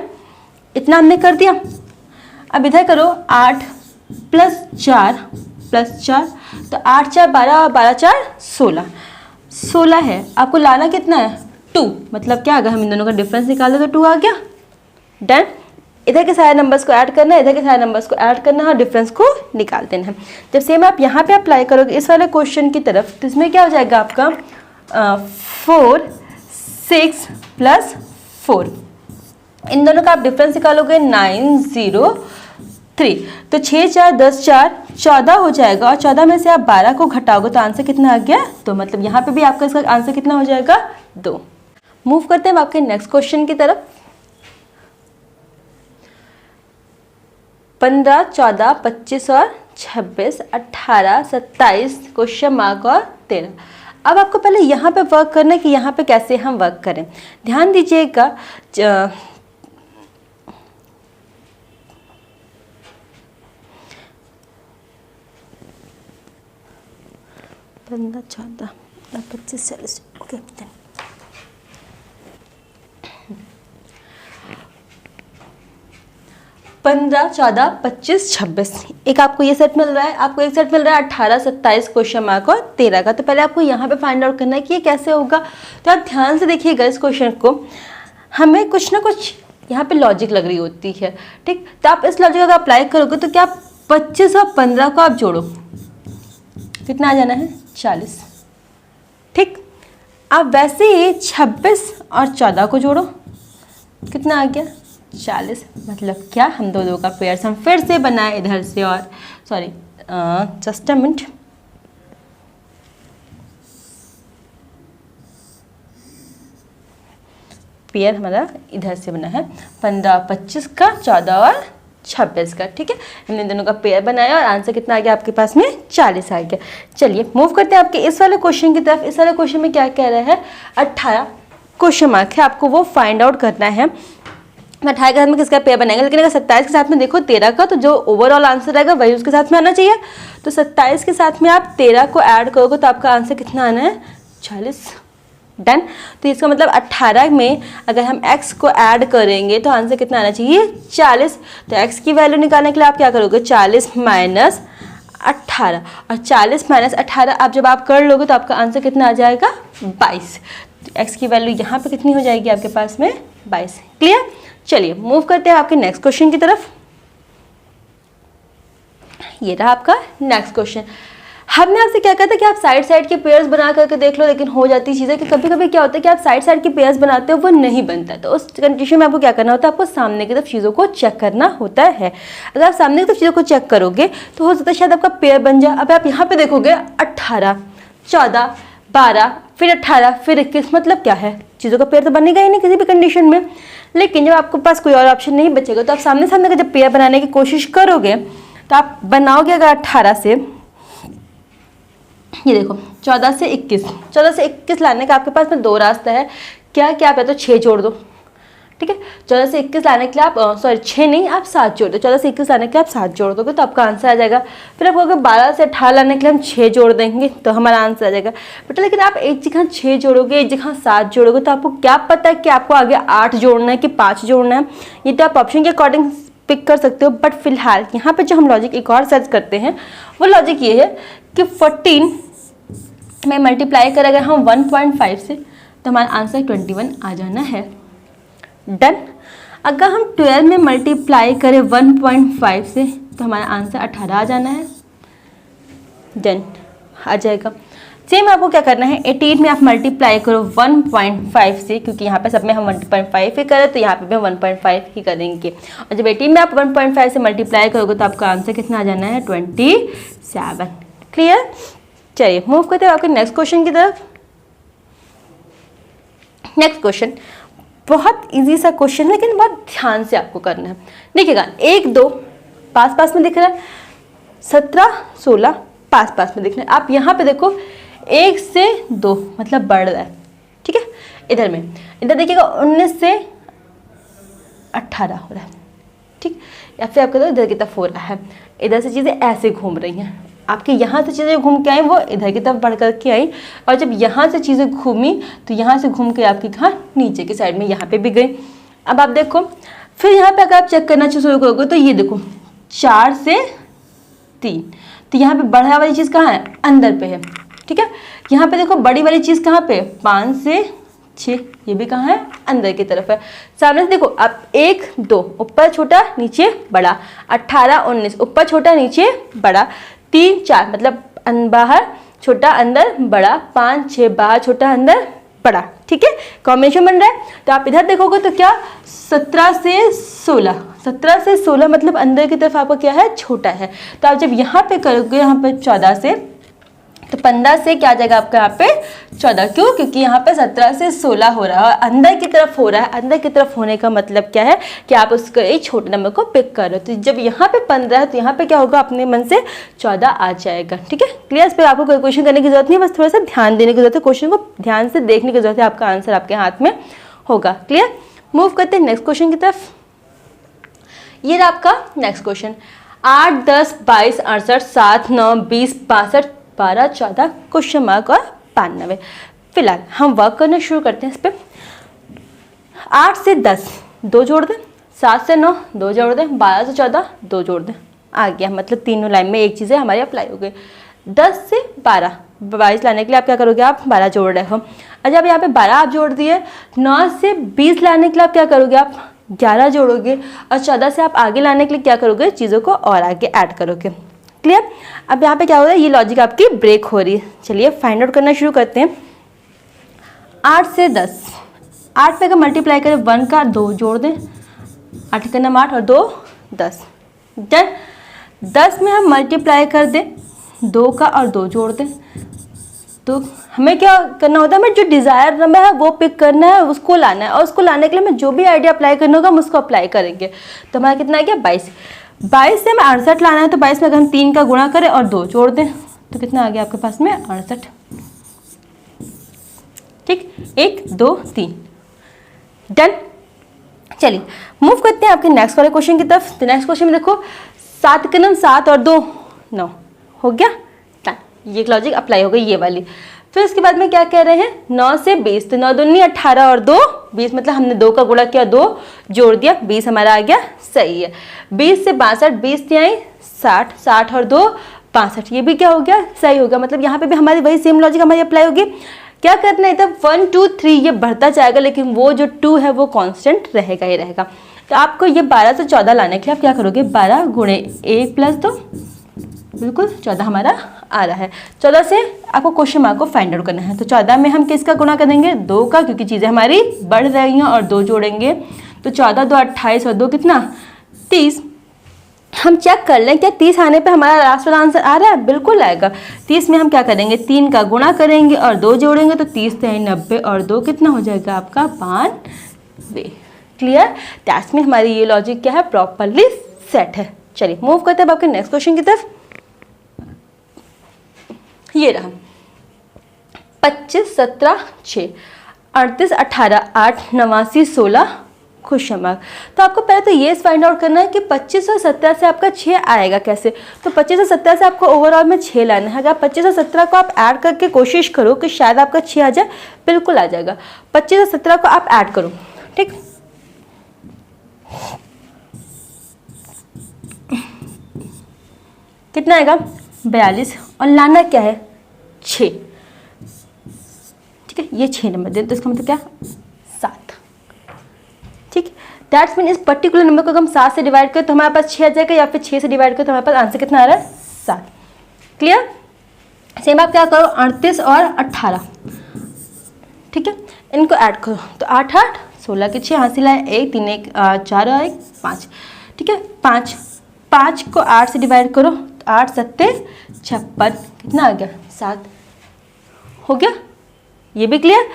इतना हमने कर दिया। अब इधर करो 8 + 4 + 4, तो 8 4 12 और 12 4 16 है। आपको लाना कितना है 2, मतलब क्या अगर हम इन दोनों का डिफरेंस निकालें तो 2 आ गया, डन। इधर के सारे नंबर्स को ऐड करना है, इधर के सारे नंबर्स को ऐड करना है और डिफरेंस को निकाल देना है। जब सेम आप यहाँ पे अप्लाई करोगे इस वाले क्वेश्चन की तरफ, तो इसमें क्या हो जाएगा आपका 4 6 + 4, इन दोनों का आप डिफरेंस निकालोगे 903, तो 6 4 10 4 14 हो जाएगा और 14 में से आप 12 को घटाओगे तो आंसर कितना आ गया 2, मतलब यहाँ पे भी आपका इसका आंसर कितना हो जाएगा 2। मूव करते हैं आपके नेक्स्ट क्वेश्चन की तरफ। 15 14 25 और 26 18 27 क्वेश्चन मार्क और 13। अब आपको पहले यहाँ पे वर्क करना है कि यहाँ पे कैसे हम वर्क करें। ध्यान दीजिएगा, 15 14 25 40, ओके, 15 14 25 26, एक आपको ये सेट मिल रहा है, आपको एक सेट मिल रहा है 18 27 क्वेश्चन मार्क और 13 का। तो पहले आपको यहाँ पे फाइंड आउट करना है कि ये कैसे होगा। तो आप ध्यान से देखिएगा इस क्वेश्चन को, हमें कुछ ना कुछ यहाँ पे लॉजिक लग रही होती है, ठीक। तो आप इस लॉजिक अगर अप्लाई करोगे तो क्या 25 और 15 को आप जोड़ो, कितना आ जाना है 40। ठीक, अब वैसे ही 26 और 14 को जोड़ो, कितना आ गया 40। मतलब क्या, हम दो का पेयर्स हम फिर से बनाए इधर से, और sorry just a minute, pair हमारा इधर से बना है 15 25 का, 14 और 26 का। ठीक है, हमने दोनों का पेयर बनाया और आंसर कितना आ गया आपके पास में 40 आ गया। चलिए मूव करते हैं आपके इस वाले क्वेश्चन की तरफ। इस वाले क्वेश्चन में क्या कह रहा है, 18 क्वेश्चन मार्क है, आपको वो फाइंड आउट करना है 18 के साथ में किसका पेयर बनेगा। लेकिन अगर 27 के साथ में देखो 13 का, तो जो ओवरऑल आंसर रहेगा वही उसके साथ में आना चाहिए। तो 27 के साथ में आप 13 को ऐड करोगे तो आपका आंसर कितना आना है 40। डन। तो इसका मतलब 18 में अगर हम x को ऐड करेंगे तो आंसर कितना आना चाहिए 40। तो x की वैल्यू निकालने के लिए आप क्या करोगे 40 माइनस 18, और 40 माइनस 18 आप जब आप कर लोगे तो आपका आंसर कितना आ जाएगा 22। तो x की वैल्यू यहाँ पे कितनी हो जाएगी आपके पास में 22। क्लियर। चलिए मूव करते हैं आपके नेक्स्ट क्वेश्चन की तरफ। ये रहा आपका नेक्स्ट क्वेश्चन। हमने आपसे क्या कहा था कि आप साइड साइड के पेयर्स बना करके देख लो, लेकिन हो जाती चीज़ है कि कभी कभी क्या होता है कि आप साइड साइड के पेयर्स बनाते हो वो नहीं बनता है। तो उस कंडीशन में आपको क्या करना होता है, आपको सामने की तरफ चीज़ों को चेक करना होता है। अगर आप सामने की तरफ चीज़ों को चेक करोगे तो हो सकता है शायद आपका पेयर बन जाए। अब आप यहाँ पे देखोगे 18 14 12 फिर 18 फिर 21, मतलब क्या है चीज़ों का पेयर तो बनेगा ही नहीं किसी भी कंडीशन में। लेकिन जब आपके पास कोई और ऑप्शन नहीं बचेगा तो आप सामने सामने का जब पेयर बनाने की कोशिश करोगे तो आप बनाओगे अगर 18 से, ये देखो 14 से 21, 14 से 21 लाने का आपके पास में दो रास्ता है। क्या क्या आप या तो 6 जोड़ दो, ठीक है। 14 से 21 लाने के लिए आप 6 नहीं आप 7 जोड़ दो। 14 से 21 लाने के लिए आप 7 जोड़ दोगे तो आपका आंसर आ जाएगा। फिर आपको अगर 12 से 18 लाने के लिए हम 6 जोड़ देंगे तो हमारा आंसर आ जाएगा। बेटा लेकिन आप एक जगह 6 जोड़ोगे एक जगह 7 जोड़ोगे तो आपको क्या पता है कि आपको आगे 8 जोड़ना है कि 5 जोड़ना है। ये तो आप ऑप्शन के अकॉर्डिंग पिक कर सकते हो। बट फिलहाल यहाँ पे जो हम लॉजिक एक और सर्च करते हैं वो लॉजिक ये है कि 14 में मल्टीप्लाई करें अगर हम 1.5 से तो हमारा आंसर 21 आ जाना है। डन। अगर हम 12 में मल्टीप्लाई करें 1.5 से तो हमारा आंसर 18 आ जाना है। डन आ जाएगा। सेम आपको क्या करना है 18 में आप मल्टीप्लाई करो 1.5 से, क्योंकि यहाँ पे सब में हम 1.5 ही करें तो यहाँ पे भी 1.5 ही करेंगे। और जब 18 में आप 1.5 से मल्टीप्लाई करोगे तो आपका आंसर कितना आ जाना है 27। क्लियर। चलिए मूव करते हैं आपके नेक्स्ट क्वेश्चन की तरफ। नेक्स्ट क्वेश्चन बहुत इजी सा क्वेश्चन है लेकिन बहुत ध्यान से आपको करना है। देखिएगा 1 2 पास पास में दिख रहा है, 17 16 पास पास में दिख रहा है। आप यहाँ पे देखो 1 से 2 मतलब बढ़ रहा है, ठीक है। इधर में इधर देखिएगा 19 से 18 हो रहा है, ठीक। या फिर आपका इधर की तरफ हो रहा है। इधर से चीज़ें ऐसे घूम रही हैं, आपके यहाँ से चीज़ें घूम के आई वो इधर की तरफ बढ़ कर के आई, और जब यहाँ से चीज़ें घूमी तो यहाँ से घूम के आपकी कहाँ नीचे की साइड में यहाँ पे भी गई। अब आप देखो फिर यहाँ पे अगर आप चेक करना शुरू करोगे तो ये देखो 4 से 3, तो यहाँ पे बढ़ा वाली चीज़ कहाँ है अंदर पे है, ठीक है। यहाँ पे देखो बड़ी वाली चीज़ कहाँ पे 5 से 6, ये भी कहाँ है अंदर की तरफ है। सामने से देखो आप 1 2 ऊपर छोटा नीचे बड़ा, 18 19 ऊपर छोटा नीचे बड़ा, 3 4 मतलब बाहर छोटा अंदर बड़ा, 5 6 बाहर छोटा अंदर बड़ा, ठीक है। कॉम्बिनेशन बन रहा है। तो आप इधर देखोगे तो क्या 17 से 16, 17 से 16 मतलब अंदर की तरफ आपका क्या है छोटा है। तो आप जब यहाँ पे करोगे यहाँ पे 14 से तो 15 से क्या आ जाएगा आपका यहाँ पे 14, क्यों क्योंकि यहाँ पे 17 से 16 हो रहा है और अंदर की तरफ हो रहा है। अंदर की तरफ होने का मतलब क्या है कि आप उसको एक छोटे नंबर को पिक कर रहे हो। तो जब यहाँ पे 15 है तो यहाँ पे क्या होगा अपने मन से 14 आ जाएगा, ठीक है। क्लियर। इस पर आपको कोई क्वेश्चन करने की जरूरत नहीं, बस थोड़ा सा ध्यान देने की जरूरत है, क्वेश्चन को ध्यान से देखने की जरूरत है, आपका आंसर आपके हाथ में होगा। क्लियर। मूव करते हैं नेक्स्ट क्वेश्चन की तरफ। ये रहा आपका नेक्स्ट क्वेश्चन। 8 10 22 68 7 9 20 62 12 14 क्वेश्चन मार्क और 92। फिलहाल हम वर्क करना शुरू करते हैं इस पर। 8 से 10 2 जोड़ दें, 7 से 9 2 जोड़ दें, 12 से 14 2 जोड़ दें, आ गया। मतलब तीनों लाइन में एक चीज़ें हमारी अप्लाई हो गई। 10 से 12 22 लाने के लिए आप क्या करोगे आप 12 जोड़ रहे हो। अच्छा अब यहाँ पे 12 आप जोड़ दिए। 9 से 20 लाने के लिए आप क्या करोगे आप 11 जोड़ोगे और 14 से आप आगे लाने के लिए क्या करोगे, चीज़ों को और आगे ऐड करोगे। क्लियर। अब यहाँ पे क्या हो रहा है, ये लॉजिक आपकी ब्रेक हो रही है। चलिए फाइंड आउट करना शुरू करते हैं। 8 से 10, 8 पे अगर मल्टीप्लाई करें 1 का 2 जोड़ दें, 8 का नाम 8 और 2 10। डन। 10 में हम मल्टीप्लाई कर दें 2 का और 2 जोड़ दें, तो हमें क्या करना होता है, हमें जो डिज़ायर नंबर है वो पिक करना है, उसको लाना है, और उसको लाने के लिए हमें जो भी आइडिया अप्लाई करना होगा हम उसको अप्लाई करेंगे। तो हमारा कितना आ गया 22। 22 से हमें 68 लाना है, तो 22 में अगर हम 3 का गुणा करें और 2 जोड़ दें तो कितना आ गया आपके पास में 68। ठीक, 1 2 3। डन। चलिए मूव करते हैं आपके नेक्स्ट वाले क्वेश्चन की तरफ। तो नेक्स्ट क्वेश्चन में देखो 7 का नाम 7 और 2 9 हो गया। डन, ये लॉजिक अप्लाई हो गई ये वाली। फिर उसके बाद में क्या कह रहे हैं, 9 से 20, तो 9 दूनी 18 और 2 20, मतलब हमने 2 का गुणा किया 2 जोड़ दिया 20 हमारा आ गया। सही है। 20 से 62, 20 से आई 60, 60 और 2 65, ये भी क्या हो गया, सही हो गया। मतलब यहाँ पे भी हमारी वही सेम लॉजिक हमारी अप्लाई होगी। क्या करना है, तब 1 2 3 ये बढ़ता जाएगा, लेकिन वो जो 2 है वो कांस्टेंट रहेगा ही रहेगा। तो आपको ये 12 से 14 लाने के लिए आप क्या करोगे, 12 गुणे 1 प्लस 2, बिल्कुल 14 हमारा आ रहा है। 14 से आपको क्वेश्चन मार्क को फाइंड आउट करना है। तो 14 में हम किसका गुणा करेंगे, 2 का, क्योंकि चीज़ें हमारी बढ़ रही हैं, और 2 जोड़ेंगे तो 14 2 28 और 2 कितना 30। हम चेक कर लें क्या 30 आने पे हमारा लास्ट वाला आंसर आ रहा है, बिल्कुल आएगा। 30 में हम क्या करेंगे, 3 का गुणा करेंगे और 2 जोड़ेंगे, तो 30 3 90 और 2 कितना हो जाएगा आपका 92। क्लियर। दैट्स मीन हमारी ये लॉजिक क्या है, प्रॉपरली सेट है। चलिए मूव करते हैं आपके नेक्स्ट क्वेश्चन की तरफ। ये रहा 25 17 6 38 18 8 89 16 क्वेश्चन मार्क। तो आपको पहले तो ये फाइंड आउट करना है कि 25 और 17 से आपका 6 आएगा कैसे। तो 25 और 17 से आपको ओवरऑल में 6 लाना है। अगर 25 और 17 को आप ऐड करके कोशिश करो कि शायद आपका 6 आ जाए, बिल्कुल आ जाएगा। 25 और 17 को आप ऐड करो, ठीक। कितना आएगा 42, और लाना क्या है 6, ठीक है। ये 6 नंबर दे, तो इसका मतलब क्या 7, ठीक। दैट्स मीन इस पर्टिकुलर नंबर को अगर हम 7 से डिवाइड करें तो हमारे पास 6 आ जाएगा, या फिर 6 से डिवाइड करें तो हमारे पास आंसर कितना आ रहा है 7। क्लियर। सेम आप क्या करो 38 और 18, ठीक है, इनको ऐड करो। तो 8 8 16 के 6 हासिल है 1 3 1 4 और 1 5, ठीक है। 5 5 को 8 से डिवाइड करो, तो 8 7 56, कितना आ गया 7 हो गया। ये भी क्लियर।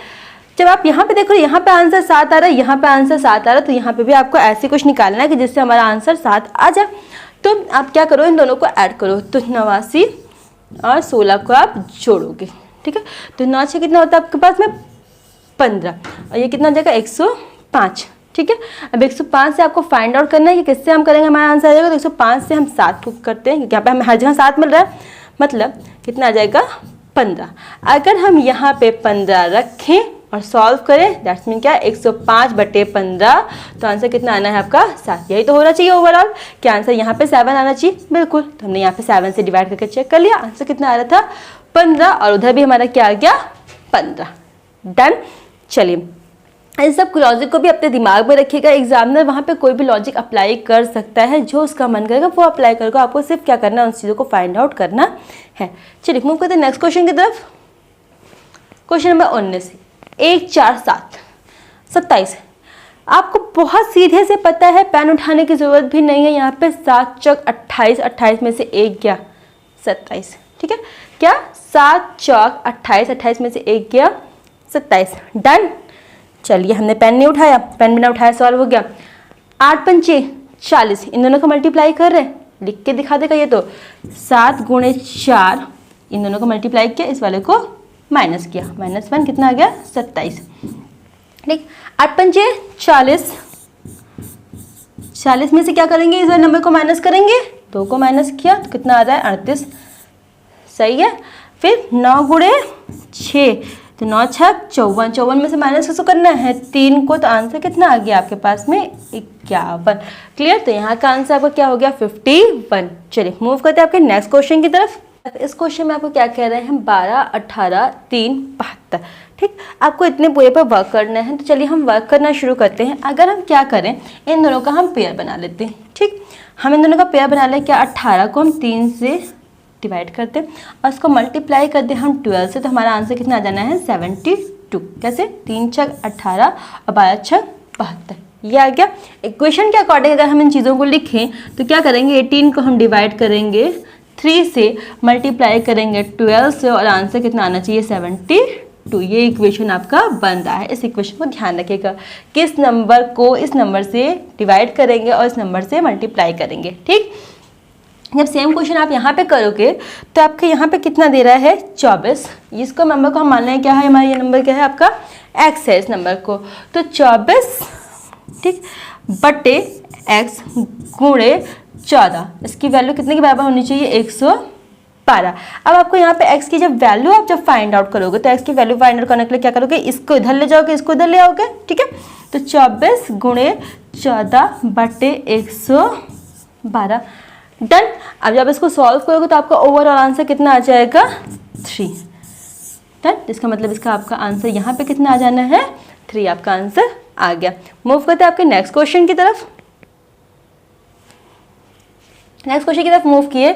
जब आप यहाँ पे देखो, यहाँ पे आंसर 7 आ रहा है, यहाँ पे आंसर 7 आ रहा है, तो यहाँ पे भी आपको ऐसे कुछ निकालना है कि जिससे हमारा आंसर 7 आ जाए। तो आप क्या करो, इन दोनों को ऐड करो, तो 89 और 16 को आप जोड़ोगे, ठीक है। तो 9 6 कितना होता है आपके पास में 15, और ये कितना हो जाएगा 105, ठीक है। अब 105 से आपको फाइंड आउट करना है कि किससे हम करेंगे हमारा आंसर आ जाएगा। तो 105 से हम 7 को करते हैं, क्योंकि यहाँ पे हमें हर जगह 7 मिल रहा है, मतलब कितना आ जाएगा 15। अगर हम यहाँ पे 15 रखें और सॉल्व करें, दैट्स मीन क्या 105/15, तो आंसर कितना आना है आपका 7। यही तो होना चाहिए ओवरऑल, क्या आंसर यहाँ पे 7 आना चाहिए, बिल्कुल। तो हमने यहाँ पे 7 से डिवाइड करके चेक कर लिया, आंसर कितना आ रहा था 15, और उधर भी हमारा क्या आ गया 15। डन। चलिए इस सब लॉजिक को भी अपने दिमाग में रखिएगा। एग्जामिनर वहाँ पे कोई भी लॉजिक अप्लाई कर सकता है, जो उसका मन करेगा वो अप्लाई करेगा। आपको सिर्फ क्या करना है, उन चीज़ों को फाइंड आउट करना है। चलिए मूव करते हैं नेक्स्ट क्वेश्चन की तरफ। Question number 19, 1 4 7 27। आपको बहुत सीधे से पता है, पेन उठाने की ज़रूरत भी नहीं है। यहाँ पे 7 चौक 28, 28 में से 1 गया 27, ठीक है। क्या 7 चौक 28, 28 में से 1 गया 27। डन। चलिए हमने पेन नहीं उठाया, पेन बिना उठाया सॉल्व हो गया। 8 पंचे 40, इन दोनों को मल्टीप्लाई कर रहे हैं, लिख के दिखा देगा ये। तो 7 गुणे 4, इन दोनों को मल्टीप्लाई किया, इस वाले को माइनस किया, -1 कितना आ गया 27, ठीक। 8 पंचे 40, 40 में से क्या करेंगे, इस वाले नंबर को माइनस करेंगे, 2 को माइनस किया तो कितना आ रहा है 38, सही है। फिर 9 गुणे 6, तो 9 6 54, 54 में से माइनस किसको करना है 3 को, तो आंसर कितना आ गया आपके पास में 51। क्लियर। तो यहाँ का आंसर आपका क्या हो गया 51। चलिए मूव करते हैं आपके नेक्स्ट क्वेश्चन की तरफ। इस क्वेश्चन में आपको क्या कह रहे हैं, 12, 18, 3, 72। ठीक, आपको इतने पूरे पर वर्क करना है। तो चलिए हम वर्क करना शुरू करते हैं। अगर हम क्या करें, इन दोनों का हम पेयर बना लेते हैं। ठीक, हम इन दोनों का पेयर बना लें। क्या, 18 को हम 3 से डिवाइड करते हैं और उसको मल्टीप्लाई करते हैं हम 12 से, तो हमारा आंसर कितना आ जाना है, 72। कैसे, 3 छक 18 और 12 छक 72, ये आ गया। इक्वेशन के अकॉर्डिंग अगर हम इन चीज़ों को लिखें तो क्या करेंगे, 18 को हम डिवाइड करेंगे 3 से, मल्टीप्लाई करेंगे 12 से और आंसर कितना आना चाहिए, 72। ये इक्वेशन आपका बन रहा है। इस इक्वेशन को ध्यान रखिएगा, किस नंबर को इस नंबर से डिवाइड करेंगे और इस नंबर से मल्टीप्लाई करेंगे। ठीक, जब सेम क्वेश्चन आप यहाँ पे करोगे तो आपके यहाँ पे कितना दे रहा है, 24। इसको नंबर को हम मान लें क्या है, हमारा ये नंबर क्या है, आपका x है इस नंबर को। तो 24, ठीक, बटे x गुणे 14, इसकी वैल्यू कितने के बराबर होनी चाहिए, 112। अब आपको यहाँ पे x की जब वैल्यू आप जब फाइंड आउट करोगे तो x की वैल्यू फाइंड आउट करने के लिए क्या करोगे, इसको इधर ले जाओगे, इसको इधर ले आओगे। ठीक है, तो 24 गुणे 14 बटे 112, डन। अब जब इसको सॉल्व करोगे तो आपका ओवरऑल आंसर कितना आ जाएगा, 3, डन। जिसका मतलब इसका आपका आंसर यहाँ पे कितना आ जाना है, 3 आपका आंसर आ गया। मूव करते हैं आपके नेक्स्ट क्वेश्चन की तरफ। नेक्स्ट क्वेश्चन की तरफ मूव किए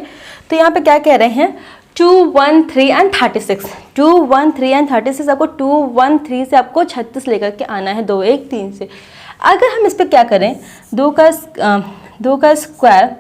तो यहाँ पे क्या कह रहे हैं, 2, 1, 3 एंड 36। 2, 1, 3 एंड 36, आपको 2, 1, 3 से आपको 36 लेकर के आना है, 2, 1, 3 से। अगर हम इस पर क्या करें, 2 का स्क्वायर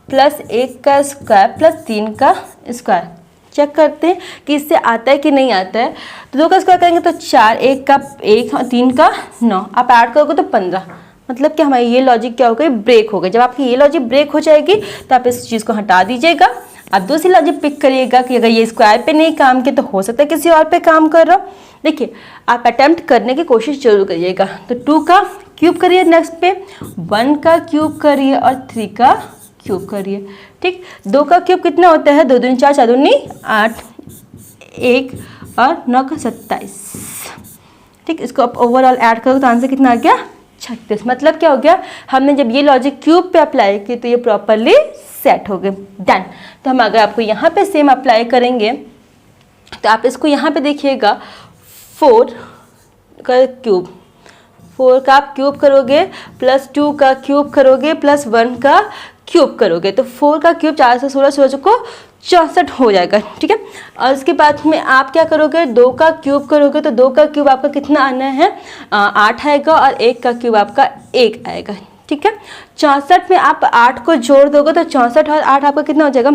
प्लस 1 का स्क्वायर प्लस 3 का स्क्वायर, चेक करते हैं कि इससे आता है कि नहीं आता है। तो 2 का स्क्वायर करेंगे तो 4, 1 का 1 और 3 का 9, आप ऐड करोगे तो 15। मतलब कि हमारी ये लॉजिक क्या हो गई, ब्रेक हो गई। जब आपकी ये लॉजिक ब्रेक हो जाएगी तो आप इस चीज़ को हटा दीजिएगा। अब दूसरी लॉजिक पिक करिएगा कि अगर ये स्क्वायर पे नहीं काम किया तो हो सकता है किसी और पे काम कर रहा हो। देखिए, आप अटेम्प्ट करने की कोशिश जरूर करिएगा। तो 2 का क्यूब करिए, नेक्स्ट पे 1 का क्यूब करिए और 3 का क्यूब करिए। ठीक, 2 का क्यूब कितना होता है, 2 दूनी 4, 4 दूनी 8, 1 और 9 का 27। ठीक, इसको आप ओवरऑल ऐड करोगे तो आंसर कितना आ गया, 36। मतलब क्या हो गया, हमने जब ये लॉजिक क्यूब पे अप्लाई की तो ये प्रॉपरली सेट हो गए, डन। तो हम अगर आपको यहाँ पे सेम अप्लाई करेंगे तो आप इसको यहाँ पे देखिएगा, 4 का क्यूब, 4 का आप क्यूब करोगे प्लस 2 का क्यूब करोगे प्लस 1 का क्यूब करोगे तो 4 का क्यूब 4 से 16, 16 को 64 हो जाएगा। ठीक है, और उसके बाद में आप क्या करोगे, 2 का क्यूब करोगे तो 2 का क्यूब आपका कितना आना है, 8 आएगा और 1 का क्यूब आपका 1 आएगा। ठीक है, 64 में आप 8 को जोड़ दोगे तो 64 और 8 आपका कितना हो जाएगा,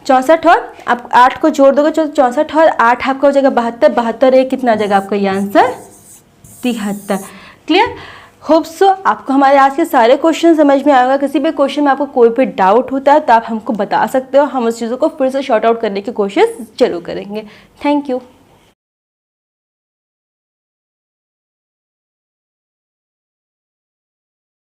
64 और आप 8 को जोड़ दोगे तो 64 और 8 आपका हो जाएगा 72, 72 1 कितना आ जाएगा आपका ये आंसर, 73। क्लियर, होप सो आपको हमारे आज के सारे क्वेश्चन समझ में आएगा। किसी भी क्वेश्चन में आपको कोई भी डाउट होता है तो आप हमको बता सकते हो, हम उस चीज़ों को फिर से शॉर्ट आउट करने की कोशिश जरूर करेंगे। Thank you.